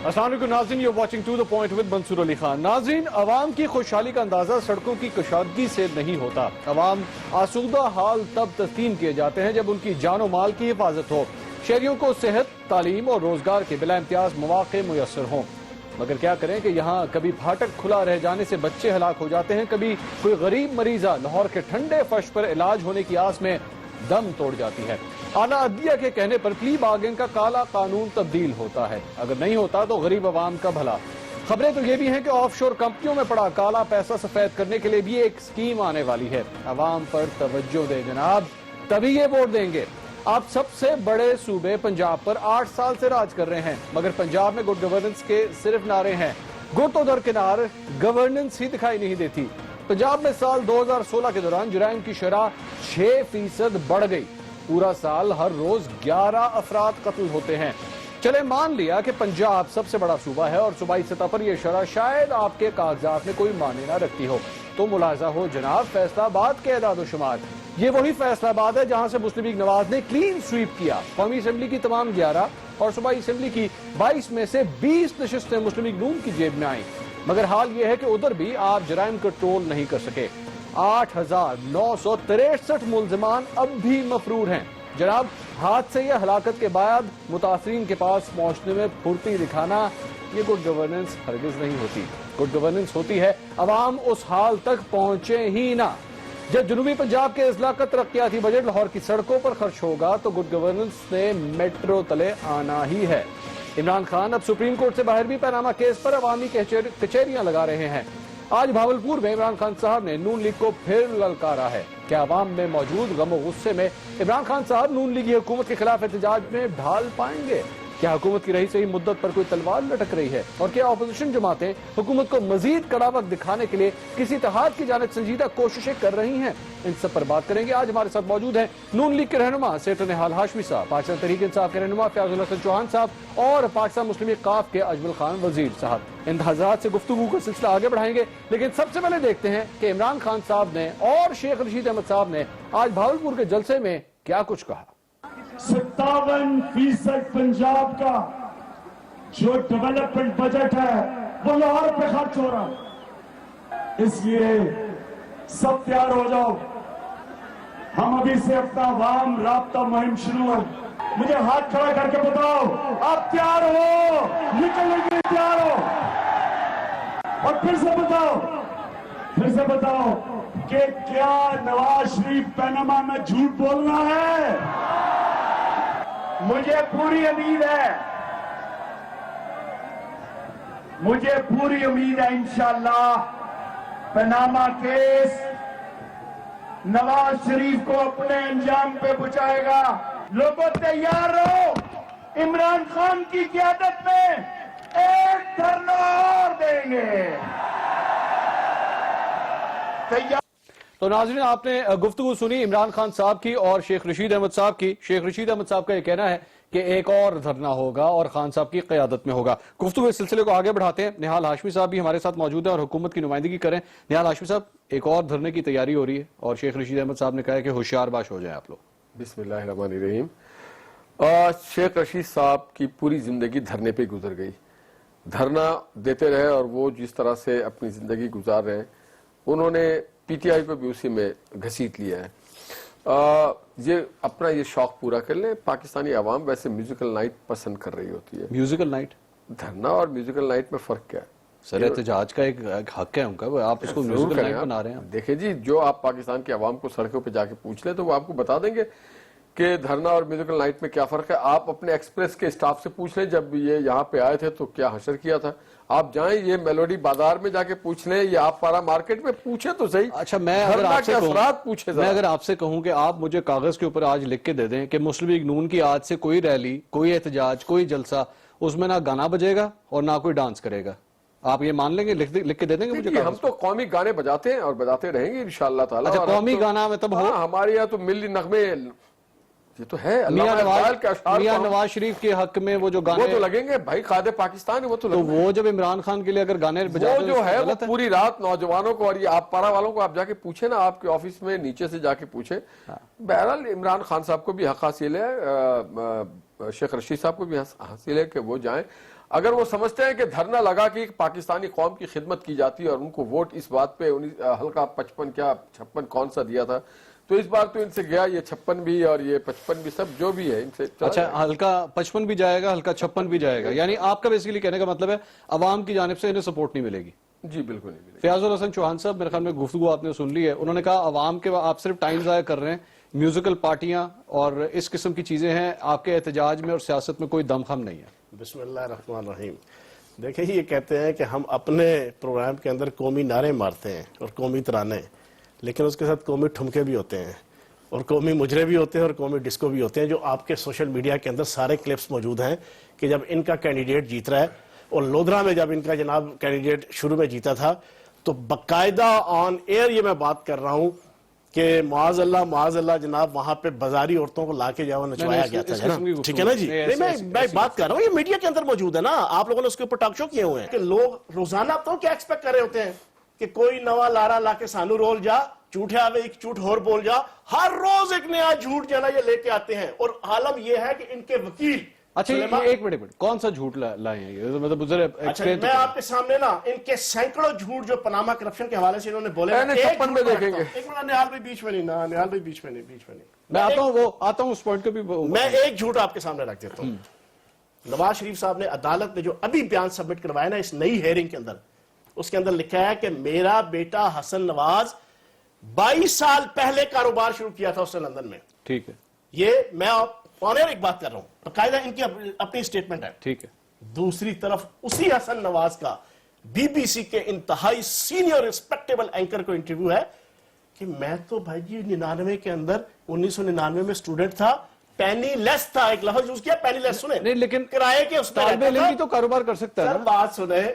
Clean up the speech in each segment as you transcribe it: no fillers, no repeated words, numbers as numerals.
السلام علیکم ناظرین، you watching to the point with Mansoor Ali Khan. ناظرین، عوام کی خوشحالی کا اندازہ سڑکوں کی کشادگی سے نہیں ہوتا۔ عوام آسودہ حال تب تسلیم کیے جاتے ہیں جب ان کی جان و مال کی حفاظت ہو، شہریوں کو صحت، تعلیم اور روزگار کے بلا امتیاز مواقع میسر ہوں۔ مگر کیا کریں کہ یہاں کبھی پھاٹک کھلا رہ جانے سے بچے ہلاک ہو جاتے ہیں، کبھی کوئی غریب مریضہ لاہور کے ٹھنڈے فرش پر علاج ہونے کی آس میں دم توڑ جاتی ہے۔ اعلیٰ عدلیہ کے کہنے پر پلی بارگینگ کا کالا قانون تبدیل ہوتا ہے، اگر نہیں ہوتا تو غریب عوام کا بھلا۔ خبریں تو یہ بھی ہیں کہ آف شور کمپنیوں میں پڑا کالا پیسہ سفید کرنے کے لیے بھی ایک سکیم آنے والی ہے۔ عوام پر توجہ دے جناب، تبھی یہ ووٹ دیں گے۔ آپ سب سے بڑے صوبے پنجاب پر 8 سال سے راج کر رہے ہیں، مگر پنجاب میں گڈ گورننس کے صرف نعرے ہیں، گڈ تو درکنار گورننس ہی دکھائی نہیں دیتی۔ پنجاب میں سال 2016 کے دوران جرائم کی شرح 6% بڑھ گئی، پورا سال ہر روز 11 افراد قتل ہوتے ہیں۔ چلے مان لیا کہ پنجاب سب سے بڑا صوبہ ہے اور صوبائی سطح پر یہ شرح شاید آپ کے کاغذات میں کوئی معنی نہ رکھتی ہو، تو ملاحظہ ہو جناب فیصلہ آباد کے اعداد و شمار۔ یہ وہی فیصلہ آباد ہے جہاں سے مسلم لیگ نواز نے کلین سویپ کیا، قومی اسمبلی کی تمام 11 اور صوبائی اسمبلی کی 22 میں سے 20 نشستیں مسلم لیگ نون کی جیب میں آئیں، مگر حال یہ ہے کہ ادھر بھی آپ جرائم کنٹرول نہیں کر سکے۔ 8,963 ملزمان اب بھی مفرور ہیں۔ جناب، حادثے یا ہلاکت کے بعد متاثرین کے پاس پہنچنے میں پھرتی دکھانا یہ گڈ گورننس ہرگز نہیں ہوتی۔ گڈ گورننس ہوتی ہے عوام اس حال تک پہنچے ہی نہ۔ جب جنوبی پنجاب کے اضلاع کا ترقیاتی بجٹ لاہور کی سڑکوں پر خرچ ہوگا تو گڈ گورننس نے میٹرو تلے آنا ہی ہے۔ عمران خان اب سپریم کورٹ سے باہر بھی پاناما کیس پر عوامی کچہریاں لگا رہے ہیں۔ آج بھاولپور میں عمران خان صاحب نے نون لیگ کو پھر للکارا ہے۔ کیا عوام میں موجود غم و غصے میں عمران خان صاحب نون لیگی حکومت کے خلاف احتجاج میں ڈھال پائیں گے؟ کیا حکومت کی رہی صحیح مدت پر کوئی تلوار لٹک رہی ہے؟ اور کیا اپوزیشن جماعتیں حکومت کو مزید کڑا وقت دکھانے کے لیے کسی اتحاد کی جانب سنجیدہ کوششیں کر رہی ہیں؟ ان سب پر بات کریں گے۔ آج ہمارے ساتھ موجود ہیں نون لیگ کے رہنما سیٹر نہال ہاشمی صاحب، پاکستان تحریک انصاف کے رہنما فیاض الحسن چوہان صاحب اور پاکستان مسلم لیگ قاف کے اجمل خان وزیر صاحب۔ ان حضرات سے گفتگو کا سلسلہ آگے بڑھائیں گے، لیکن سب سے پہلے دیکھتے ہیں کہ عمران خان صاحب نے اور شیخ رشید احمد صاحب نے آج بھاولپور کے جلسے میں کیا کچھ کہا۔ 57% پنجاب کا جو ڈیولپمنٹ بجٹ ہے وہ لاہور پہ خرچ ہو رہا، اس لیے سب تیار ہو جاؤ، ہم ابھی سے اپنا عوام رابطہ مہم شروع ہے۔ مجھے ہاتھ کھڑا کر کے بتاؤ آپ تیار ہو، نکلنے کے لیے تیار ہو؟ اور پھر سے بتاؤ کہ کیا نواز شریف پاناما میں جھوٹ بولنا ہے؟ مجھے پوری امید ہے انشاءاللہ پاناما کیس نواز شریف کو اپنے انجام پہ پہنچائے گا۔ لوگوں تیار رہو، عمران خان کی قیادت میں ایک دھرنا اور دیں گے۔ تو ناظرین، آپ نے گفتگو سنی عمران خان صاحب کی اور شیخ رشید احمد صاحب کی۔ شیخ رشید احمد صاحب کا یہ کہنا ہے کہ ایک اور دھرنا ہوگا اور خان صاحب کی قیادت میں ہوگا۔ گفتگو اس سلسلے کو آگے بڑھاتے ہیں۔ نہال ہاشمی صاحب بھی ہمارے ساتھ موجود ہیں اور حکومت کی نمائندگی کریں۔ نہال ہاشمی صاحب، ایک اور دھرنے کی تیاری ہو رہی ہے اور شیخ رشید احمد صاحب نے کہا ہے کہ ہوشیار باش ہو جائیں آپ لوگ۔ بسم اللہ الرحمن الرحیم۔ شیخ رشید صاحب کی پوری زندگی دھرنے پہ گزر گئی، دھرنا دیتے رہے اور وہ جس طرح سے اپنی زندگی گزار رہے ہیں انہوں نے پی ٹی آئی پہ بھی اسی میں گھسیٹ لیا ہے۔ یہ اپنا یہ شوق پورا کر لیں۔ پاکستانی عوام ویسے میوزیکل نائٹ پسند کر رہی ہوتی ہے۔ میوزیکل نائٹ، دھرنا اور میوزیکل نائٹ میں فرق کیا ہے؟ سر احتجاج کا ایک حق ہے ان کا، آپ اس کو میوزیکل نائٹ بنا رہے ہیں۔ دیکھیں جی، جو آپ پاکستان کے عوام کو سڑکوں پہ جا کے پوچھ لیں تو وہ آپ کو بتا دیں گے کہ دھرنا اور میوزیکل نائٹ میں کیا فرق ہے۔ آپ اپنے ایکسپریس کے اسٹاف سے پوچھ لیں، جب یہ یہاں پہ آئے تھے تو کیا حشر کیا تھا۔ آپ جائیں یہ میلوڈی بازار میں جا کے پوچھ لیں یا آپ پارا مارکیٹ میں پوچھیں تو صحیح۔ اچھا، میں اگر آپ سے کہوں کہ آپ مجھے کاغذ کے اوپر آج لکھ کے دے دیں کہ مسلم لیگ نون کی آج سے کوئی ریلی، کوئی احتجاج، کوئی جلسہ، اس میں نہ گانا بجے گا اور نہ کوئی ڈانس کرے گا، آپ یہ مان لیں گے؟ لکھ کے دے دیں گے مجھے؟ ہم تو قومی گانے بجاتے ہیں اور بجاتے رہیں گے انشاءاللہ تعالیٰ۔ اچھا، قومی گانا میں تب ہو؟ ہمارے یہاں تو ملی نغمے یہ تو ہے۔ میاں نواز شریف کے حق میں وہ جو گانے وہ تو لگیں گے بھائی، قائد پاکستان ہے وہ تو لگیں گے۔ وہ جب عمران خان کے لیے اگر گانے وہ جو ہے وہ پوری رات نوجوانوں کو، اور یہ آپ پارا والوں کو آپ جا کے پوچھیں نا، آپ کے آفس میں نیچے سے جا کے پوچھیں۔ بہرحال عمران خان صاحب کو بھی حق حاصل ہے شیخ رشید صاحب کو بھی حاصل ہے کہ وہ جائیں. اگر وہ سمجھتے ہیں کہ دھرنا لگا کہ پاکستانی قوم کی خدمت کی جاتی ہے اور ان کو ووٹ اس بات پہ حلقہ 55 کیا 56 کون سا دیا تھا, تو اس بار تو ان سے گیا یہ 56 بھی اور یہ 55 بھی, سب جو بھی ہے ان سے. اچھا, ہلکا 55 بھی جائے گا, ہلکا 56 بھی جائے گا, یعنی آپ کا بیسیکلی کہنے کا مطلب ہے عوام کی جانب سے انہیں سپورٹ نہیں ملے گی. جی بالکل نہیں ملے. فیاض الحسن چوہان صاحب, میرے خیال میں گفتگو آپ نے سن لی ہے, انہوں نے کہا عوام کے آپ صرف ٹائم ضائع کر رہے ہیں, میوزیکل پارٹیاں اور اس قسم کی چیزیں ہیں, آپ کے احتجاج میں اور سیاست میں کوئی دم خم نہیں ہے. بسم اللہ الرحمن الرحیم. دیکھیں یہ کہتے ہیں کہ ہم اپنے پروگرام کے اندر قومی نعرے مارتے ہیں اور قومی ترانے, لیکن اس کے ساتھ قومی ٹھمکے بھی ہوتے ہیں اور قومی مجرے بھی ہوتے ہیں اور قومی ڈسکو بھی ہوتے ہیں, جو آپ کے سوشل میڈیا کے اندر سارے کلپس موجود ہیں کہ جب ان کا کینڈیڈیٹ جیت رہا ہے, اور لودھرا میں جب ان کا جناب کینڈیڈیٹ شروع میں جیتا تھا تو باقاعدہ آن ایئر یہ میں بات کر رہا ہوں کہ معاذ اللہ جناب وہاں پہ بازاری عورتوں کو لا کے جاؤ نچوایا گیا تھا. ٹھیک ہے نا جی, میں بات کر رہا ہوں, یہ میڈیا کے اندر موجود ہے نا, آپ لوگوں نے اس کے اوپر ٹاک شو کیے ہوئے ہیں کہ لوگ روزانہ تو کیا ایکسپیکٹ کر رہے ہوتے ہیں کہ کوئی نوا لارا لا کے سانو رول جا, جھوٹے آوے ایک جھوٹ اور بول جا, ہر روز ایک نیا جھوٹ جو ہے نا یہ لے کے آتے ہیں. اور عالم یہ ہے کہ ان کے وکیل, اچھا ایک منٹ کون سا جھوٹ لائے ہیں یہ, مطلب میں آپ کے سامنے نا ان کے سینکڑوں جھوٹ جو پناما کرپشن کے حوالے سے انہوں نے بولے, ایک منٹ نہال بھائی بیچ میں نہیں, میں آتا ہوں اس پوائنٹ کو بھی. میں ایک جھوٹ آپ کے سامنے رکھ دیتا ہوں. نواز شریف صاحب نے عدالت میں جو ابھی بیان سبمٹ کروایا نا اس نئی ہیئرنگ کے اندر, اس کے اندر لکھا ہے کہ میرا بیٹا حسن نواز 22 سال پہلے کاروبار شروع کیا تھا اس نے لندن میں. ٹھیک ہے, یہ میں آنر ایک بات کر رہا ہوں, باقاعدہ ان کی اپنی سٹیٹمنٹ ہے. ٹھیک ہے. دوسری طرف اسی حسن نواز کا بی بی سی کے انتہائی سینئر ریسپیکٹیبل اینکر کو انٹرویو ہے کہ میں تو بھائی جی 99 کے اندر 1999 میں سٹوڈنٹ تھا, پینی لیس تھا, ایک لفظ یوز کیا پینی لیس, سنیں نہیں لیکن کرائے کے اس طالب علم بھی تو کاروبار کر سکتا ہے. سر بات سنیں,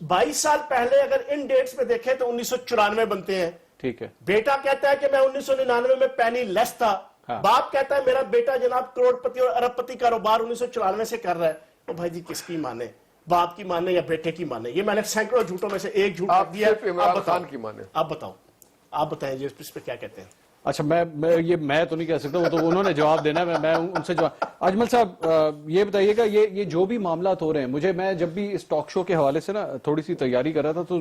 22 سال پہلے اگر ان ڈیٹس میں دیکھیں تو 1994 بنتے ہیں. ٹھیک ہے. بیٹا کہتا ہے کہ میں 1999 میں پینی لیس تھا, باپ کہتا ہے میرا بیٹا جناب کروڑ پتی اور ارب پتی کاروبار 1994 سے کر رہا ہے. تو بھائی جی کس کی مانے, باپ کی مانے یا بیٹے کی مانے؟ یہ میں نے سینکڑوں جھوٹوں میں سے ایک جھوٹ دیا. آپ بتائیں جی اس پہ کیا کہتے ہیں. اچھا میں تو نہیں کہہ سکتا, وہ تو انہوں نے جواب دینا ہے, میں ان سے جواب. اجمل صاحب یہ بتائیے گا, یہ جو بھی معاملات ہو رہے ہیں, میں جب بھی اس ٹاک شو کے حوالے سے نا تھوڑی سی تیاری کر رہا تھا تو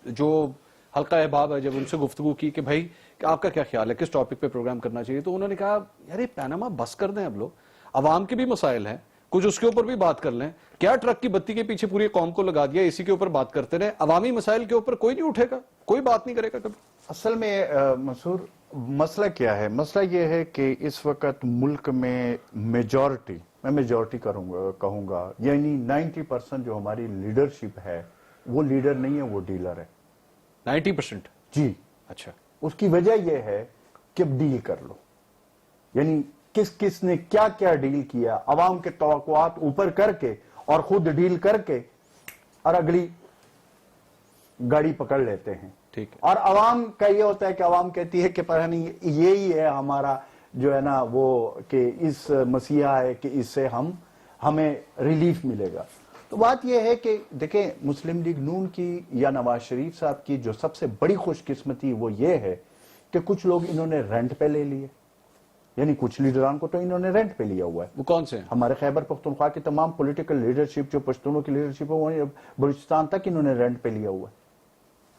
جو حلقہ احباب ہے جب ان سے گفتگو کی کہ بھائی آپ کا کیا خیال ہے کس ٹاپک پہ پروگرام کرنا چاہیے, تو انہوں نے کہا یار یہ پیناما بس کر دیں, اب لوگ عوام کے بھی مسائل ہیں, کچھ اس کے اوپر بھی بات کر لیں. کیا ٹرک کی بتی کے پیچھے پوری قوم کو لگا دیا, اسی کے اوپر بات کرتے رہے, عوامی مسائل کے اوپر کوئی نہیں اٹھے گا, کوئی بات نہیں کرے گا کبھی. اصل میں منصور مسئلہ کیا ہے, مسئلہ یہ ہے کہ اس وقت ملک میں میجورٹی, میں میجورٹی کہوں گا, یعنی 90% جو ہماری لیڈرشپ ہے وہ لیڈر نہیں ہے, وہ ڈیلر ہے. 90%؟ جی. اچھا, اس کی وجہ یہ ہے کہ ڈیل کر لو, یعنی کس نے کیا کیا ڈیل کیا, عوام کے توقعات اوپر کر کے اور خود ڈیل کر کے اور اگلی گاڑی پکڑ لیتے ہیں. ٹھیک ہے. اور عوام کا یہ ہوتا ہے کہ عوام کہتی ہے کہ پتہ نہیں یہی ہے ہمارا جو ہے نا وہ کہ اس مسیحا ہے کہ اس سے ہمیں ریلیف ملے گا. تو بات یہ ہے کہ دیکھیں مسلم لیگ نون کی یا نواز شریف صاحب کی جو سب سے بڑی خوش قسمتی وہ یہ ہے کہ کچھ لوگ انہوں نے رینٹ پہ لے لیے, یعنی کچھ لیڈران کو تو انہوں نے رینٹ پہ لیا ہوا ہے. وہ کون سے ہیں؟ ہمارے خیبر پختونخوا کی تمام پولیٹیکل لیڈرشپ جو پشتونوں کی لیڈرشپ ہے وہ بلوچستان تک انہوں نے رینٹ پہ لیا ہوا ہے.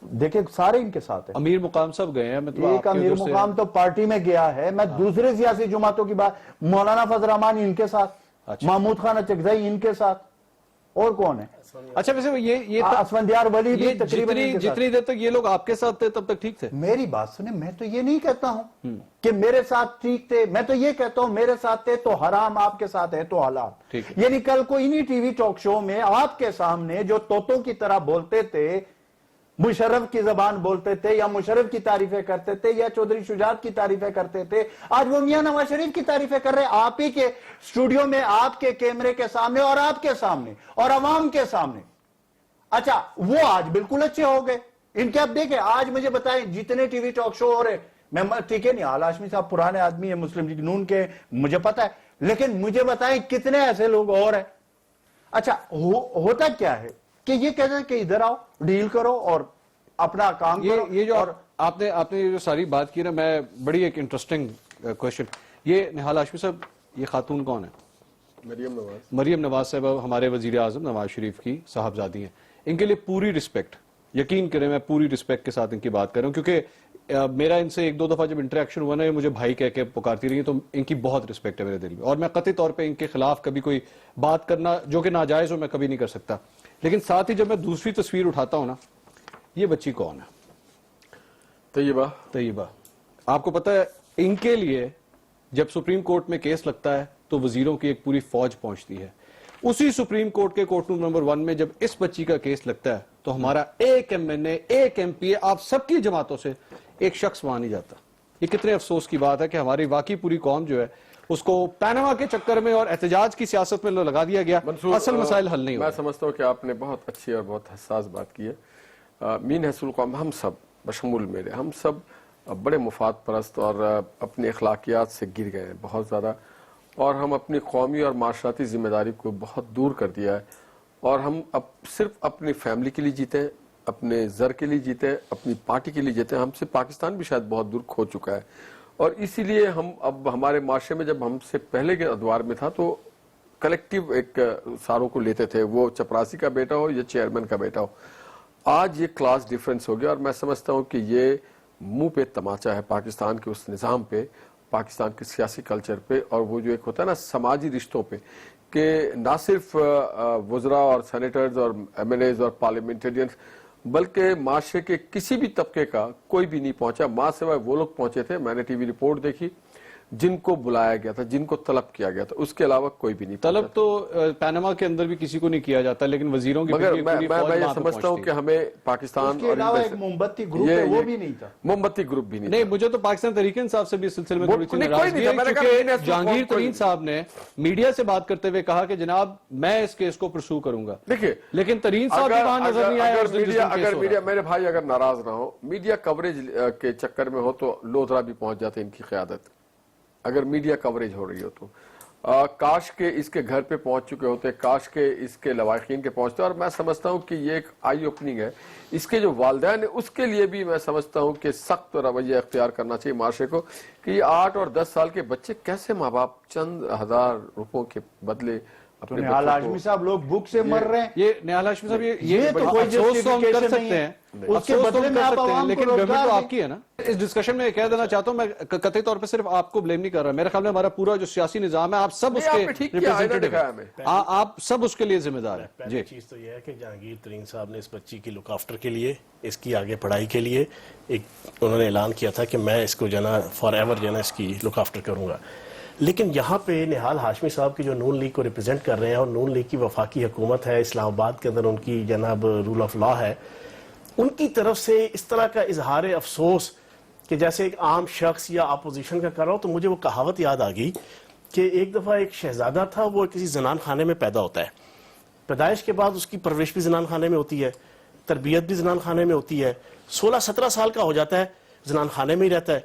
دیکھیں سارے ان کے ساتھ ہیں. امیر مقام صاحب گئے ہیں, ایک امیر مقام تو پارٹی میں گیا ہے. میں دوسرے سیاسی جماعتوں کی بات, مولانا فضل الرحمان ان کے ساتھ, محمود خان اچکزئی ان کے ساتھ, اور کون ہے؟ اچھا ویسے یہ اسفندیار ولی بھی تقریباً جتنی دیر تک یہ لوگ آپ کے ساتھ تھے تب تک ٹھیک تھے. میری بات سنیں, میں تو یہ نہیں کہتا ہوں کہ میرے ساتھ ٹھیک تھے, میں تو یہ کہتا ہوں میرے ساتھ تھے تو حرام, آپ کے ساتھ ہے تو حلال. یعنی کل کو انہی ٹی وی ٹاک شو میں آپ کے سامنے جو طوطوں کی طرح بولتے تھے, مشرف کی زبان بولتے تھے یا مشرف کی تعریفیں کرتے تھے یا چودھری شجاعت کی تعریفیں کرتے تھے, آج وہ میاں نواز شریف کی تعریفیں کر رہے آپ ہی کے سٹوڈیو میں, آپ کے کیمرے کے سامنے اور آپ کے سامنے اور عوام کے سامنے. اچھا وہ آج بالکل اچھے ہو گئے ان کے. اب دیکھیں آج مجھے بتائیں جتنے ٹی وی ٹاک شو ہو رہے, میں ٹھیک ہے نہیں حال ہاشمی صاحب پرانے آدمی ہیں مسلم لیگ نون کے, مجھے پتا ہے, لیکن مجھے بتائیں کتنے ایسے لوگ اور ہیں. اچھا ہوتا کیا ہے کہ یہ کہتے ہیں کہ ادھر آؤ ڈیل کرو اور اپنا کام کرو. یہ جو آپ نے جو ساری بات کی نا, میں بڑی ایک انٹرسٹنگ کوشچن, یہ نہال ہاشمی صاحب یہ خاتون کون ہے؟ مریم نواز صاحب ہمارے وزیر اعظم نواز شریف کی صاحبزادی ہیں. ان کے لیے پوری رسپیکٹ, یقین کریں میں پوری رسپیکٹ کے ساتھ ان کی بات کر رہا ہوں, کیونکہ میرا ان سے ایک دو دفعہ جب انٹریکشن ہوا نا, یہ مجھے بھائی کہہ کے پکارتی رہی ہیں, تو ان کی بہت رسپیکٹ ہے میرے دل میں, اور میں قطعی طور پہ ان کے خلاف کبھی کوئی بات کرنا جو کہ ناجائز ہو میں کبھی نہیں کر سکتا. لیکن ساتھ ہی جب میں دوسری تصویر اٹھاتا ہوں نا, یہ بچی کون ہے؟ طیبہ. آپ کو پتا ہے ان کے لیے جب سپریم کورٹ میں کیس لگتا ہے تو وزیروں کی ایک پوری فوج پہنچتی ہے. اسی سپریم کورٹ کے کورٹ روم نمبر 1 میں جب اس بچی کا کیس لگتا ہے تو ہمارا ایک MNA, ایک MP, آپ سب کی جماعتوں سے ایک شخص وہاں نہیں جاتا. یہ کتنے افسوس کی بات ہے کہ ہماری واقعی پوری قوم جو ہے اس کو پیناما کے چکر میں اور احتجاج کی سیاست میں لگا دیا گیا, اصل مسائل حل نہیں ہوئے. میں سمجھتا ہوں کہ آپ نے بہت اچھی اور بہت حساس بات کی ہے. مین حیث قوم ہم سب بشمول میرے, ہم سب بڑے مفاد پرست اور اپنی اخلاقیات سے گر گئے ہیں بہت زیادہ, اور ہم اپنی قومی اور معاشرتی ذمہ داری کو بہت دور کر دیا ہے, اور ہم اب صرف اپنی فیملی کے لیے جیتے ہیں, اپنے زر کے لیے جیتے ہیں, اپنی پارٹی کے لیے جیتے ہیں. ہم سے پاکستان بھی شاید بہت دور کھو چکا ہے, اور اسی لیے ہم اب ہمارے معاشرے میں جب ہم سے پہلے کے ادوار میں تھا تو کلیکٹیو ایک ساروں کو لیتے تھے, وہ چپراسی کا بیٹا ہو یا چیئرمین کا بیٹا ہو. آج یہ کلاس ڈیفرنس ہو گیا, اور میں سمجھتا ہوں کہ یہ منہ پہ تماچا ہے پاکستان کے اس نظام پہ, پاکستان کے سیاسی کلچر پہ, اور وہ جو ایک ہوتا ہے نا سماجی رشتوں پہ, کہ نہ صرف وزراء اور سینیٹرز اور MNAs اور پارلیمنٹرینز بلکہ معاشرے کے کسی بھی طبقے کا کوئی بھی نہیں پہنچا. ماں سوائے وہ لوگ پہنچے تھے, میں نے ٹی وی رپورٹ دیکھی, جن کو بلایا گیا تھا, جن کو طلب کیا گیا تھا, اس کے علاوہ کوئی بھی نہیں. طلب تو پیناما کے اندر بھی کسی کو نہیں کیا جاتا, لیکن وزیروں کی مگر میں یہ سمجھتا ہوں کہ ہمیں پاکستان کے علاوہ ایک موم بتی گروپ ہے, وہ بھی نہیں تھا. موم بتی گروپ بھی نہیں. نہیں, مجھے تو پاکستان تحریک انصاف سے بھی اس سلسلے میں تھوڑی سی ناراضگی ہے, کیونکہ جہانگیر ترین صاحب نے میڈیا سے بات کرتے ہوئے کہا کہ جناب میں اس کیس کو پرسو کروں گا. دیکھیے, لیکن ترین صاحب بھی وہاں نظر نہیں آیا. اگر میڈیا, میرے بھائی اگر ناراض نہ ہو, میڈیا کوریج کے چکر میں ہو تو لودھرا بھی پہنچ جاتے ان کی قیادت, اگر میڈیا کوریج ہو رہی ہو تو. کاش کے اس کے گھر پہ پہنچ چکے ہوتے, کاش کے اس کے لواحقین کے پہنچتے, اور میں سمجھتا ہوں کہ یہ ایک آئی اوپننگ ہے. اس کے جو والدین ہیں اس کے لیے بھی میں سمجھتا ہوں کہ سخت رویہ اختیار کرنا چاہیے معاشرے کو, کہ یہ 8 اور 10 سال کے بچے کیسے ماں باپ چند ہزار روپوں کے بدلے اپنے نہال ہاشمی صاحب لوگ بھوک سے مر رہے ہیں. یہ نہال ہاشمی صاحب یہ تو کوئی افسوس تو ہم کر justification سکتے ہیں, اس کے بدلے میں آپ عوام کو لیکن روزگار گورنمنٹ تو دیں. آپ کی ہے نا. اس ڈسکشن میں کہہ دینا چاہتا ہوں, میں قطعی طور پہ صرف آپ کو بلیم نہیں کر رہا, میرے خیال میں ہمارا پورا جو سیاسی نظام ہے آپ سب اس کے ریپرزینٹیٹیو ہیں, آپ سب اس کے لیے ذمہ دار ہیں. پہلی چیز تو یہ ہے کہ جہانگیر ترین صاحب نے اس بچی کی لک آفٹر کے لیے, اس کی آگے پڑھائی کے لیے ایک انہوں نے اعلان کیا تھا کہ میں اس کو جنا فار ایور جنا اس کی لک آفٹر کروں گا. لیکن یہاں پہ نہال ہاشمی صاحب کی جو نون لیگ کو ریپرزینٹ کر رہے ہیں, اور نون لیگ کی وفاقی حکومت ہے, اسلام آباد کے اندر ان کی جناب رول آف لا ہے, ان کی طرف سے اس طرح کا اظہار افسوس کہ جیسے ایک عام شخص یا اپوزیشن کا کر رہا ہو, تو مجھے وہ کہاوت یاد آ گئی کہ ایک دفعہ ایک شہزادہ تھا, وہ کسی زنان خانے میں پیدا ہوتا ہے, پیدائش کے بعد اس کی پرورش بھی زنان خانے میں ہوتی ہے, تربیت بھی زنان خانے میں ہوتی ہے, 16-17 سال کا ہو جاتا ہے, زنان خانے میں ہی رہتا ہے.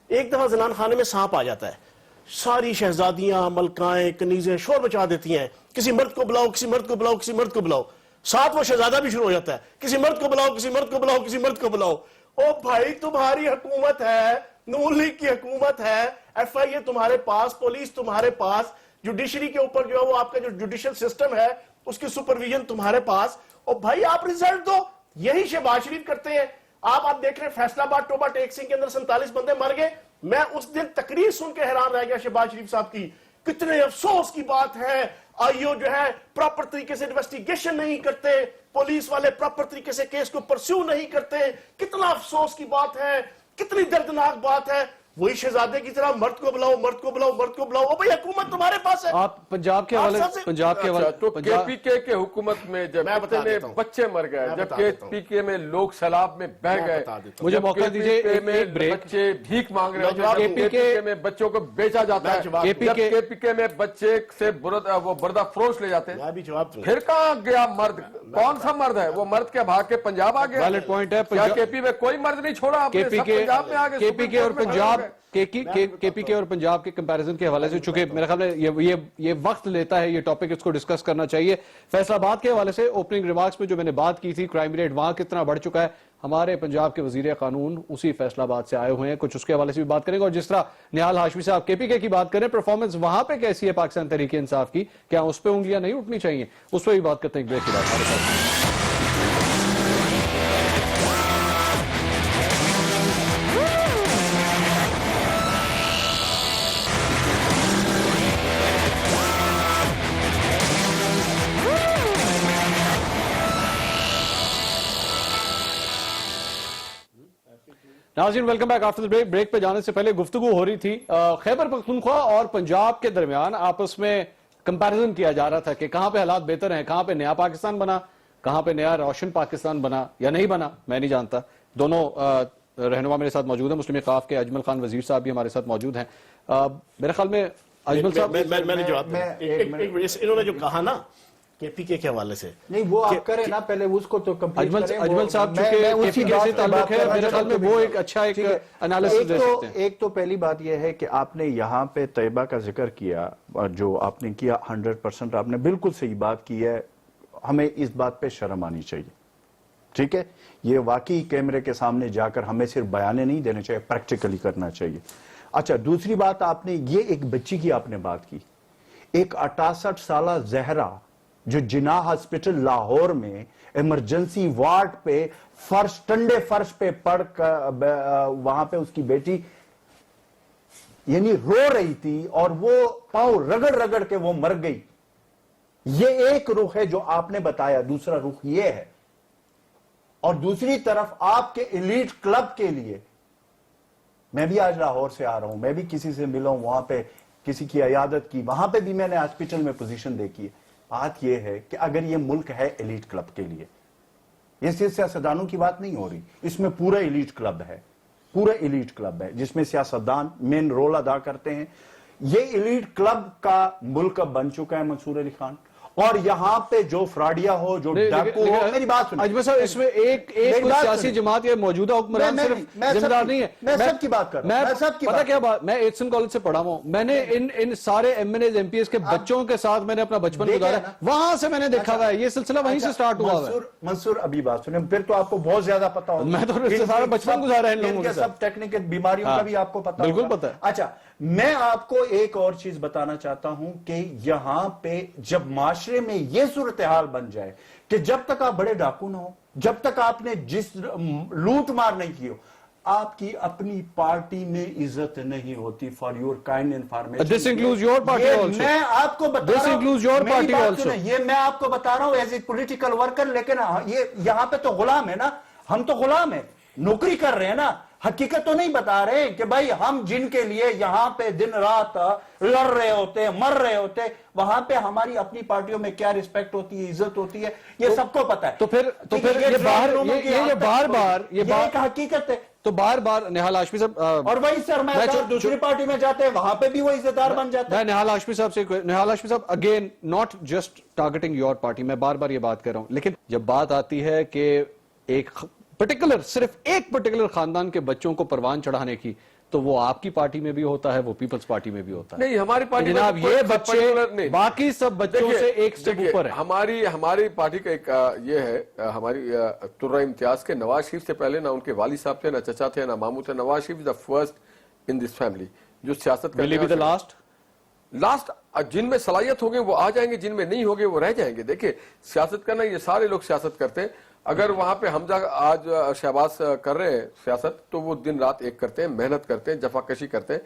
ایک دفعہ زنان خانے میں سانپ آ جاتا ہے, ساری شہزادیاں, ملکائیں, کنیزیں شور بچا دیتی ہیں, کسی مرد کو بلاؤ, کسی مرد کو بلاؤ, کسی مرد کو بلاؤ. ساتھ وہ شہزادہ بھی شروع ہو جاتا ہے, کسی مرد کو بلاؤ, کسی مرد کو بلاؤ, کسی مرد کو بلاؤ. او بھائی تمہاری حکومت ہے, نون لیگ کی حکومت ہے, FIA تمہارے پاس, پولیس تمہارے پاس, جوڈیشری کے اوپر جو ہے وہ آپ کا جو جوڈیشل سسٹم ہے اس کی سپرویژن تمہارے پاس. او بھائی آپ رزلٹ دو. یہی شہباز شریف کرتے ہیں. آپ دیکھ رہے ہیں فیصلہ آباد ٹوبہ ٹیک سنگھ کے اندر 47 بندے مر گئے. میں اس دن تقریر سن کے حیران رہ گیا شہباز شریف صاحب کی. کتنے افسوس کی بات ہے, آئیو جو ہے پراپر طریقے سے انویسٹیگیشن نہیں کرتے, پولیس والے پراپر طریقے سے کیس کو پرسیو نہیں کرتے. کتنا افسوس کی بات ہے, کتنی دردناک بات ہے. وہی شہزادے کی طرح مرد کو بلاؤ, مرد کو بلاؤ, مرد کو بلاؤ. او بھائی حکومت تمہارے پاس ہے. آپ پنجاب کے حوالے تو KPK کے حکومت میں جب اتنے بچے مر گئے, جب KPK میں لوگ سیلاب میں بہ گئے, مجھے موقع دیجیے ایک بریک. بچے بھیک مانگ رہے ہیں, KPK میں بچوں کو بیچا جاتا ہے, جب KPK میں بچے سے وہ بردہ فروش لے جاتے ہیں, پھر کہاں گیا مرد؟ کون سا مرد ہے وہ؟ مرد کے بھاگ کے پنجاب آ گیا. ویلڈ پوائنٹ ہے, کیا KP میں کوئی مرد نہیں چھوڑا, آپ نے سب پنجاب میں آ گئے. KPK اور کے پی کے اور پنجاب کے کمپیریزن کے حوالے سے، چونکہ میرے خیال میں یہ وقت لیتا ہے یہ ٹاپک، اس کو ڈسکس کرنا چاہیے. فیصل آباد کے حوالے سے اوپننگ ریمارکس میں جو میں نے بات کی تھی، کرائم ریٹ وہاں کتنا بڑھ چکا ہے، ہمارے پنجاب کے وزیر قانون اسی فیصل آباد سے آئے ہوئے ہیں، کچھ اس کے حوالے سے بھی بات کریں گے. اور جس طرح نہال ہاشمی صاحب کے پی کے کی بات کریں، پرفارمنس وہاں پہ کیسی ہے پاکستان تحریک انصاف کی، کیا اس پہ انگلیاں نہیں اٹھنی چاہیے، اس پہ بھی بات کرتے ہیں ایک بریک کے بعد. ناظرین welcome back after break. Break پہ جانے سے پہلے گفتگو ہو رہی تھی خیبر پختونخوا اور پنجاب کے درمیان، آپس میں کمپیریزن کیا جا رہا تھا کہ کہاں پہ حالات بہتر ہیں، کہاں پہ نیا پاکستان بنا، کہاں پہ نیا روشن پاکستان بنا یا نہیں بنا، میں نہیں جانتا. دونوں رہنما میرے ساتھ موجود ہیں. مسلم وقاف کے اجمل خان وزیر صاحب بھی ہمارے ساتھ موجود ہیں. میرے خیال میں اجمل صاحب میں نے جواب انہوں نے جو کہا نا کے پی کے حوالے سے، نہیں وہ آپ کریں نا پہلے اس کو تو کمپلیٹ کریں. اجمل صاحب چونکہ کے پی کے سے تعلق ہے، میرے خیال میں وہ ایک اچھا ایک انالیسس دے سکتے ہیں. ایک تو پہلی بات یہ ہے کہ آپ نے یہاں پہ طیبہ کا ذکر کیا، جو آپ نے کیا 100% آپ نے بالکل صحیح بات کی ہے. ہمیں اس بات پہ شرم آنی چاہیے، ٹھیک ہے. یہ واقعی کیمرے کے سامنے جا کر ہمیں صرف بیانے نہیں دینے چاہیے، پریکٹیکلی کرنا چاہیے. اچھا دوسری بات، آپ نے یہ ایک بچی کی آپ نے بات کی، ایک 68 سالہ زہرا جو جناح ہاسپٹل لاہور میں ایمرجنسی وارڈ پہ فرش، ٹنڈے فرش پہ پڑھ کر وہاں پہ اس کی بیٹی یعنی رو رہی تھی اور وہ پاؤں رگڑ رگڑ کے وہ مر گئی. یہ ایک رخ ہے جو آپ نے بتایا، دوسرا رخ یہ ہے. اور دوسری طرف آپ کے ایلیٹ کلب کے لیے، میں بھی آج لاہور سے آ رہا ہوں، میں بھی کسی سے ملا ہوں وہاں پہ، کسی کی عیادت کی، وہاں پہ بھی میں نے ہاسپٹل میں پوزیشن دیکھی ہے. بات یہ ہے کہ اگر یہ ملک ہے ایلیٹ کلب کے لیے، یہ صرف سیاستدانوں کی بات نہیں ہو رہی، اس میں پورا ایلیٹ کلب ہے، پورا ایلیٹ کلب ہے جس میں سیاستدان مین رول ادا کرتے ہیں. یہ ایلیٹ کلب کا ملک اب بن چکا ہے منصور علی خان. اور یہاں پہ جو فراڈیا ہو، جو ڈاکو ہو، میری بات سنیں اجمل صاحب، اس میں ایک سیاسی جماعت یا موجودہ حکمران صرف ذمہ دار نہیں ہے. میں سب کی بات کر رہا ہوں. پتہ کیا بات، میں ایٹسن کالج سے پڑھا ہوں، میں نے ان سارے M N S M P S کے بچوں کے ساتھ میں نے اپنا بچپن گزارا، وہاں سے میں نے دیکھا ہوا ہے یہ سلسلہ وہیں سے سٹارٹ ہوا ہے. منصور ابھی بات سنیں، پھر تو آپ کو بہت زیادہ پتا ہوگا. میں تو سارا بچپن گزارا ہے ان لوگوں کے ساتھ، سب ٹیکنیکل بیماریوں کا بھی آپ کو پتا ہوگا. بالکل پتا ہے. اچھا میں آپ کو ایک اور چیز بتانا چاہتا ہوں کہ یہاں پہ جب معاشرے میں یہ صورتحال بن جائے کہ جب تک آپ بڑے ڈاکو نہ ہو، جب تک آپ نے جس لوٹ مار نہیں کی ہو، آپ کی اپنی پارٹی میں عزت نہیں ہوتی. For your kind information, This includes your party also. میں آپ کو بتا This رہا ہوں، includes your party also. یہ میں آپ کو بتا رہا ہوں ایز اے پولیٹیکل ورکر. لیکن یہ یہاں پہ تو غلام ہے نا، ہم تو غلام ہیں، نوکری کر رہے ہیں نا. حقیقت تو نہیں بتا رہے کہ بھائی ہم جن کے لیے یہاں پہ دن رات لڑ رہے ہوتے، مر رہے ہوتے، وہاں پہ ہماری اپنی پارٹیوں میں کیا رسپیکٹ ہوتی ہے، عزت ہوتی ہے، یہ سب کو پتا ہے. تو پھر یہ بار بار یہ ایک حقیقت ہے. تو بار بار نہال ہاشمی صاحب، اور وہی سرمایہ دار دوسری پارٹی میں جاتے ہیں، وہاں پہ بھی وہ عزت دار بن جاتے ہیں. میں نہال ہاشمی صاحب سے، نہال ہاشمی صاحب again not just targeting your party, میں بار بار یہ بات کر رہا ہوں، لیکن جب بات آتی ہے کہ ایک پرٹیکولر، صرف ایک پرٹیکولر خاندان کے بچوں کو پروان چڑھانے کی، تو وہ آپ کی پارٹی میں بھی ہوتا ہے، وہ پیپلز پارٹی میں بھی ہوتا ہے. نہیں، ہماری پارٹی جناب یہ بچے باقی سب بچوں سے ایک سٹیپ اوپر ہے. ہماری پارٹی کا ایک یہ ہے، ہماری ترہ امتیاز کے نواز شریف سے پہلے نہ ان کے والد صاحب تھے، نہ چچا تھے، نہ ماموں تھے. Nawaz Sharif the first in this family جو سیاست کرتے ہیں. لاسٹ جن میں صلاحیت ہوگی وہ آ جائیں گے، جن میں نہیں ہوگے وہ رہ جائیں گے. دیکھیں سیاست کرنا، یہ سارے لوگ سیاست کرتے ہیں. اگر وہاں پہ حمزہ آج شہباز کر رہے ہیں سیاست، تو وہ دن رات ایک کرتے ہیں، محنت کرتے ہیں، جفا کشی کرتے ہیں.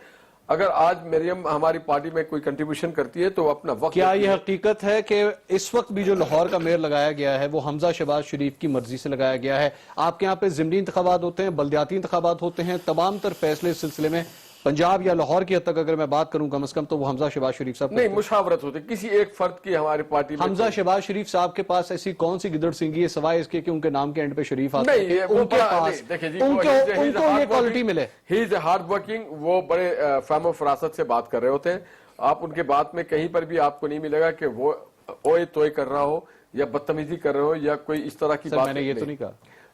اگر آج مریم ہماری پارٹی میں کوئی کنٹریبیوشن کرتی ہے تو اپنا وقت، کیا یہ حقیقت ہے کہ اس وقت بھی جو لاہور کا میئر لگایا گیا ہے وہ حمزہ شہباز شریف کی مرضی سے لگایا گیا ہے؟ آپ کے یہاں پہ ضمنی انتخابات ہوتے ہیں، بلدیاتی انتخابات ہوتے ہیں، تمام تر فیصلے اس سلسلے میں پنجاب یا لاہور کی حد تک اگر میں بات کروں کم از کم تو وہ حمزہ شہباز شریف صاحب نہیں، مشاورت ہوتی کسی ایک فرد کی ہماری پارٹی میں. حمزہ شہباز شریف صاحب کے پاس ایسی کون سی گدڑ سنگھی ہے سوائے اس کے کہ ان کے نام کے اینڈ پہ شریف آتا ہے، ان کے پاس ان کو یہ کوالٹی ملے. ہی از اے ہارڈ ورکنگ. وہ بڑے فہم و فراست سے بات کر رہے ہوتے ہیں. آپ ان کے بات میں کہیں پر بھی آپ کو نہیں ملے گا کہ وہ اوئے توئے کر رہا ہو یا بدتمیزی کر رہے ہو یا کوئی اس طرح کی بات. میں نے یہ تو نہیں کہا.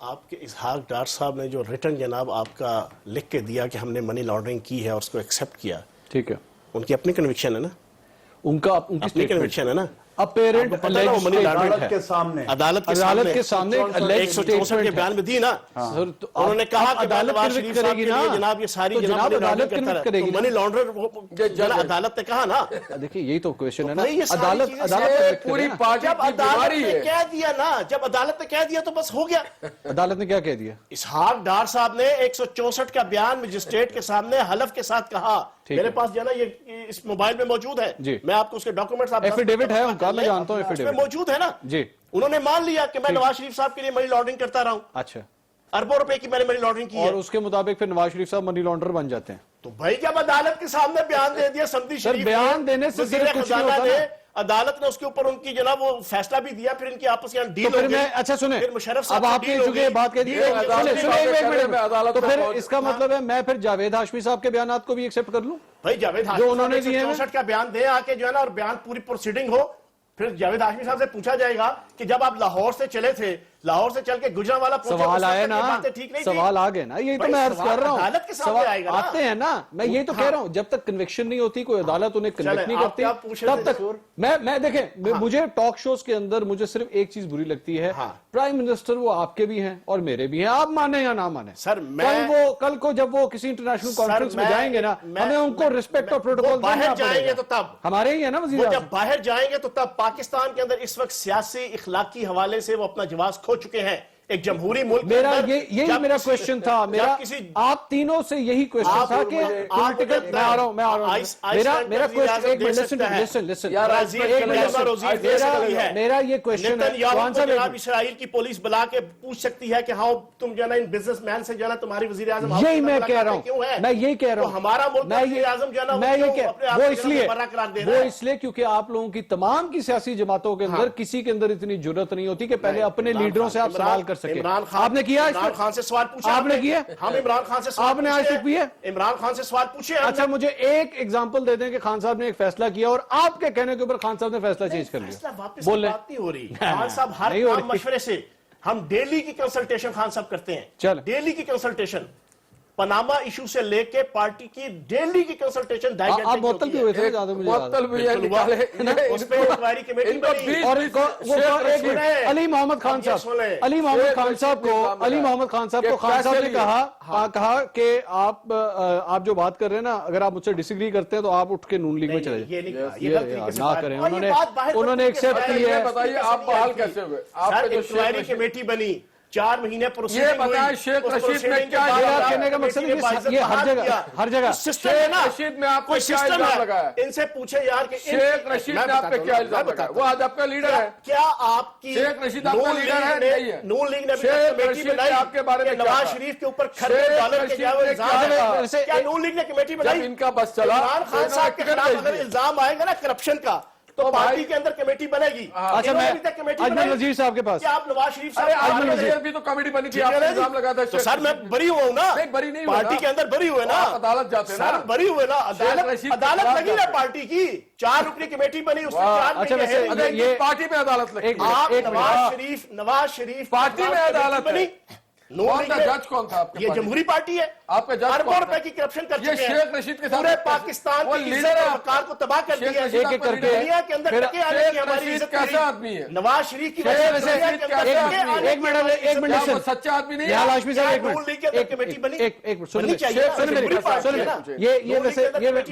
آپ کے اسحاق ڈار صاحب نے جو ریٹن جناب آپ کا لکھ کے دیا کہ ہم نے منی لانڈرنگ کی ہے اور اس کو ایکسیپٹ کیا, ٹھیک ہے, ان کی اپنی کنوکشن ہے نا, ان کی اپنی کنوکشن ہے نا, اپیرنٹ عدالت کے سامنے عدالت کے سامنے 164 کے بیان میں دی نا, انہوں نے کہا کہ نواز شریف صاحب کے لیے جناب یہ ساری جناب منی لانڈرر عدالت نے کہا نا. دیکھیں یہی تو کویشچن ہے نا, عدالت پوری پارٹی جب عدالت نے کہہ دیا نا, جب عدالت نے کہہ دیا تو بس ہو گیا. عدالت نے کیا کہہ دیا؟ اسحاق ڈار صاحب نے 164 کا بیان مجسٹریٹ کے سامنے حلف کے ساتھ کہا, میرے پاس جو ہے نا یہ اس موبائل میں موجود ہے, میں آپ کو اس کے ڈاکومنٹس ایفیڈیوٹ ہے ان کا, میں جانتا ہوں ایفیڈیوٹ موجود ہے نا جی. انہوں نے مان لیا کہ میں نواز شریف صاحب کے لیے منی لانڈرنگ کرتا رہا ہوں, اچھا, اربوں روپے کی میں نے منی لانڈرنگ کی ہے, اور اس کے مطابق پھر نواز شریف صاحب منی لانڈر بن جاتے ہیں. تو بھائی جب عدالت کے سامنے بیان دے دیا سمدی شریف, بیان دینے سے وزیر خزانہ نے, عدالت نے اس کے اوپر ان کی جناب وہ فیصلہ بھی دیا, پھر ان کی آپس میں ڈیل ہو گئی. اچھا سنیں, پھر مشرف صاحب اب آپ نے چونکہ بات کہہ دی, تو پھر اس کا مطلب ہے میں پھر جاوید ہاشمی صاحب کے بیانات کو بھی ایکسپٹ کر لوں. بھائی جاوید ہاشمی صاحب 164 کا بیان دیں آ کے جو ہے نا, اور بیان پوری پروسیڈنگ ہو, پھر جاوید ہاشمی صاحب سے پوچھا جائے گا کہ جب آپ لاہور سے چلے تھے, لاہور سے چل کے گجرانوالا پہنچے, سوال آئے نا, سوال آ گئے نا, یہی تو میں عرض کر رہا ہوں, سوال آتے ہیں نا, میں یہی تو کہہ رہا ہوں, جب تک کنوکشن نہیں ہوتی, کوئی عدالت انہیں کنوکٹ نہیں کرتی, تب تک میں دیکھیں, مجھے ٹاک شوز کے اندر مجھے صرف ایک چیز بری لگتی ہے, پرائم منسٹر وہ آپ کے بھی ہیں اور میرے بھی ہیں, آپ مانیں یا نہ مانیں, کل کو جب وہ کسی انٹرنیشنل کانفرنس میں جائیں گے نا, ہمیں ان کو رسپیکٹ اور پروٹوکول باہر جائیں گے تو تب ہمارے ہی ہے نا وزیر اعظم, جب باہر جائیں گے تو تب پاکستان کے اندر اس وقت سیاسی اخلاقی حوالے سے وہ اپنا جواز کھو چکے ہیں. ایک جمہوری ملک میرا یہی میرا کویشچن تھا, میرا آپ تینوں سے یہی کویشچن تھا کہ میں آ رہا ہوں میرا میرا یہ کویشچن ہے, جناب اسرائیل کی پولیس بلا کے پوچھ سکتی ہے کہ ہاں تم جو ہے نا ان بزنس مین سے جو ہے نا تمہاری وزیر اعظم, یہی میں کہہ رہا ہوں, میں یہی کہہ رہا ہوں, ہمارا ملک وزیر اعظم جو ہے نا وہ اس لیے کیونکہ آپ لوگوں کی تمام کی سیاسی جماعتوں کے اندر کسی کے اندر اتنی جرت نہیں ہوتی کہ پہلے اپنے لیڈروں سے آپ سوال کر سکے. آپ نے کیا, عمران خان سے سوال پوچھا, آپ نے کیا, ہم عمران خان سے آپ نے آج تک کیا, عمران خان سے سوال پوچھے. اچھا مجھے ایک ایگزامپل دے دیں کہ خان صاحب نے ایک فیصلہ کیا اور آپ کے کہنے کے اوپر خان صاحب نے فیصلہ چینج کر لیا. بولے بات نہیں ہو رہی خان صاحب, ہر کام مشورے سے, ہم ڈیلی کی کنسلٹیشن خان صاحب کرتے ہیں, ڈیلی کی کنسلٹیشن, پاناما ایشو سے لے کے پارٹی کی ڈیلی کی کنسلٹیشن. آپ معطل بھی ہوئے تھے زیادہ مجھے اس پہ انکوائری کمیٹی بنی, اور علی محمد خان صاحب کو خان صاحب نے کہا کہ آپ جو بات کر رہے ہیں نا, اگر آپ مجھ سے ڈس ایگری کرتے ہیں تو آپ اٹھ کے نون لیگ میں چلے جائیں, نہ کریں. انہوں نے ایکسیپٹ کی ہے. بتائیے آپ بحال کیسے ہوئے؟ انکوائری کمیٹی بنی, 4 مہینے یہ بتائیں شیخ رشید میں کیا کہنے کا مقصد یہ ہر جگہ شیخ رشید میں آپ کو کیا الزام لگایا؟ ان سے پوچھے یار کہ شیخ رشید نے آپ پہ کیا الزام لگایا؟ وہ آج آپ کا لیڈر ہے. کیا آپ کی شیخ رشید آپ کا لیڈر ہے نہیں ہے؟ نون لیگ نے شیخ رشید نے آپ کے بارے میں نواز شریف کے اوپر کھربے ڈالر کے جاوے الزام, کیا نون لیگ نے کمیٹی بنائی؟ جب ان کا بس چلا, عمران خان صاحب کے خلاف اگر الزام آئے گا نا کرپشن کا تو پارٹی کے اندر کمیٹی بنے گی. اچھا میں اجمل وزیر صاحب کے پاس, کیا آپ نواز شریف صاحب بھی تو کمیٹی بنی تھی, آپ الزام لگا تھا. تو سر میں بری ہوا ہوں نا, بری نہیں, پارٹی کے اندر بری ہوئے نا, عدالت جاتے ہیں سر بری ہوئے نا, عدالت لگی نا پارٹی کی, 4 رکنی کمیٹی بنی, اس میں یہ پارٹی میں عدالت لگی. نواز شریف پارٹی میں عدالت بنی, جج کون تھا؟ یہ جمہوری پارٹی ہے, آپ کا جج اربوں روپے کی کرپشن کر چکے ہیں, شیخ رشید کے ساتھ پورے پاکستان کی عزت اور وقار کو تباہ کر دیا ہے. ایک ایک کر کے دنیا کے اندر ٹکے آنے کی ہماری عزت کیسا آدمی ہے نواز شریف کی وجہ سے, ایک منٹ سچا آدمی نہیں ہے ہاشمی صاحب, یہ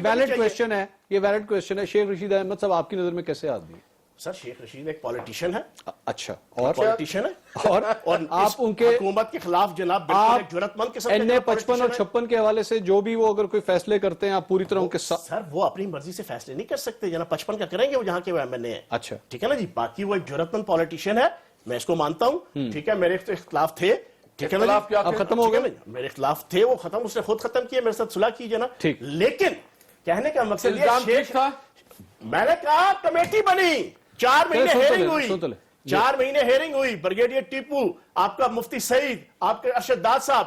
ویلڈ کویشچن ہے, یہ ویلڈ کویشچن ہے. شیخ رشید احمد صاحب آپ کی نظر میں کیسے آدمی ہے؟ سر شیخ رشید ایک پولیٹیشین ہے. اچھا, اور پولیٹیشین ہے, اور آپ ان کے حکومت کے خلاف جناب بالکل ایک جرأت مند قسم کے NA-55 اور 56 کے حوالے سے جو بھی وہ اگر کوئی فیصلے کرتے ہیں آپ پوری طرح ان کے ساتھ. سر وہ اپنی مرضی سے فیصلے نہیں کر سکتے, جناب 55 کا کریں گے وہ جہاں کے وہ MNA ہیں. اچھا ٹھیک ہے نا جی, باقی وہ ایک جرأت مند پولیٹیشین ہے, میں اس کو مانتا ہوں. ٹھیک ہے, میرے اختلاف تھے, ٹھیک ہے نا, اب ختم ہو گئے, میرے اختلاف تھے, وہ ختم, اس نے خود ختم کیا, میرے ساتھ صلح کی جناب. لیکن کہنے کا مقصد یہ تھا, میں نے کہا کمیٹی بنی, 4 مہینے ہیرنگ ہوئی, 4 مہینے ہیرنگ ہوئی, بریگیڈیئر ٹیپو, آپ کا مفتی سعید, آپ کے ارشد داد صاحب,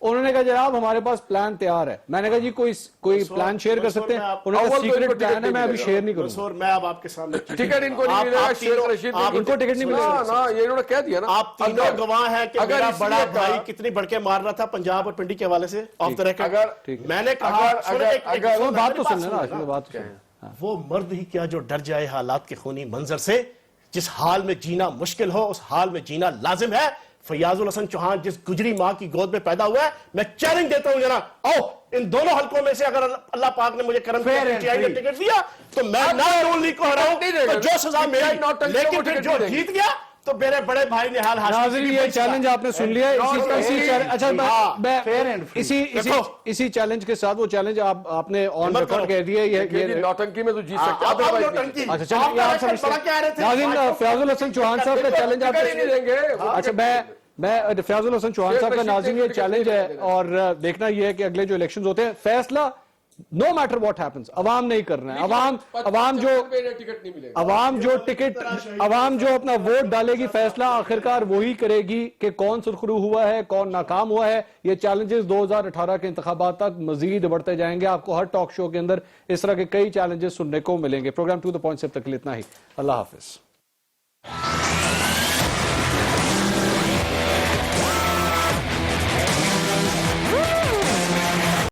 انہوں نے کہا جناب ہمارے پاس پلان تیار ہے. میں نے کہا جی کوئی پلان شیئر کر سکتے ہیں؟ انہوں نے کہا سیکرٹ پلان ہے، میں ابھی شیئر نہیں کروں گا. میں اب آپ کے سامنے ٹکٹ ان کو نہیں ملے گا، شیخ رشید ان کو ٹکٹ نہیں ملے گا. نا یہ انہوں نے کہہ دیا نا. آپ تینوں گواہ ہیں کہ میرا اس بڑا لیے بھائی کتنی بڑکے مار رہا تھا پنجاب اور پنڈی کے حوالے سے آف دا ریکارڈ. میں نے کہا بات تو سننا نا، بات تو وہ مرد ہی کیا جو ڈر جائے حالات کے خونی منظر سے. جس حال میں جینا مشکل ہو اس حال میں جینا لازم ہے. فیاض الحسن چوہان جس گجری ماں کی گود میں پیدا ہوا ہے، میں چیلنج دیتا ہوں جناب، آؤ ان دونوں حلقوں میں سے اگر اللہ پاک نے مجھے کرم کیا ٹکٹ دیا تو میں نہ نون لیگ کو ہراؤں تو جو سزا میری، لیکن پھر جو جیت گیا تو میرے بڑے بھائی نہال ہاشمی. ناظرین یہ چیلنج آپ نے سن لیا. اسی چیلنج کے ساتھ وہ چیلنج آپ نے آن ریکارڈ کہہ دیا. یہ نوٹنکی میں تو جیت سکتے ہیں. اچھا چلیے ناظرین فیاض الحسن چوہان صاحب کا چیلنج آپ نہیں دیں گے. اچھا میں فیاض الحسن چوہان صاحب کا ناظرین یہ چیلنج ہے اور دیکھنا یہ ہے کہ اگلے جو الیکشنز ہوتے ہیں فیصلہ نو میٹر واٹ ہیپنس عوام نہیں کرنا ہے. عوام جو اپنا ووٹ ڈالے گی فیصلہ آخرکار وہی کرے گی کہ کون سرخرو ہوا ہے کون ناکام ہوا ہے. یہ چیلنجز 2018 کے انتخابات تک مزید بڑھتے جائیں گے. آپ کو ہر ٹاک شو کے اندر اس طرح کے کئی چیلنجز سننے کو ملیں گے. پروگرام ٹو دا پوائنٹ سے اب تک اتنا ہی. اللہ حافظ.